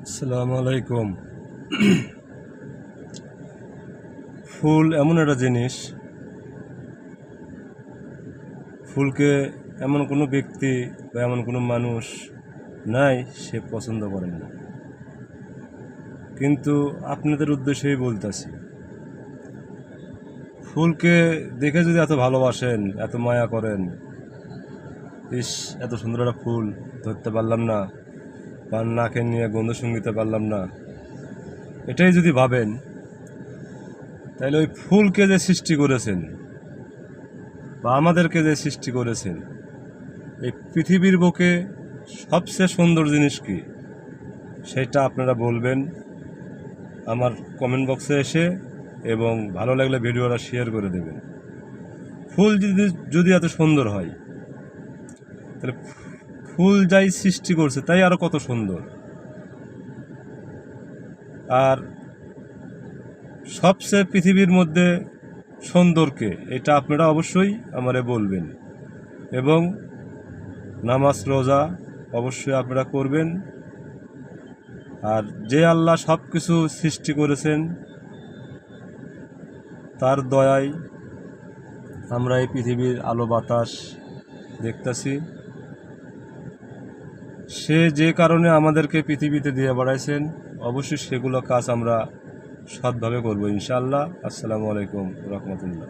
আসসালামু আলাইকুম। ফুল এমন একটা জিনিস, ফুলকে এমন কোনো ব্যক্তি বা এমন কোনো মানুষ নাই সে পছন্দ করেন না। কিন্তু আপনাদের উদ্দেশ্যেই বলতেছি, ফুলকে দেখে যদি এত ভালোবাসেন, এত মায়া করেন, ইস এত সুন্দর একটা ফুল ধরতে পারলাম না, বা নাকে নিয়ে গন্ধ শুঁকিতে পারলাম না, এটাই যদি ভাবেন, তাহলে ওই ফুলকে যে সৃষ্টি করেছেন বা আমাদেরকে যে সৃষ্টি করেছেন, এই পৃথিবীর বুকে সবচেয়ে সুন্দর জিনিস কি সেটা আপনারা বলবেন আমার কমেন্ট বক্সে এসে, এবং ভালো লাগলে ভিডিওটা শেয়ার করে দেবেন। ফুল যদি এত সুন্দর হয়, তাহলে ফুল যাই সৃষ্টি করছে তাই আরও কত সুন্দর। আর সবচেয়ে পৃথিবীর মধ্যে সুন্দরকে, এটা আপনারা অবশ্যই আমারে বলবেন, এবং নামাজ রোজা অবশ্যই আপনারা করবেন। আর যে আল্লাহ সব কিছু সৃষ্টি করেছেন তার দয়ায় আমরা এই পৃথিবীর আলো বাতাস দেখতেছি। সে যে কারণে আমাদেরকে পৃথিবীতে দিয়ে বেড়াইছেন, অবশ্যই সেগুলো কাজ আমরা সৎভাবে করব ইনশাআল্লাহ। আসসালামু আলাইকুম রহমতুল্লাহ।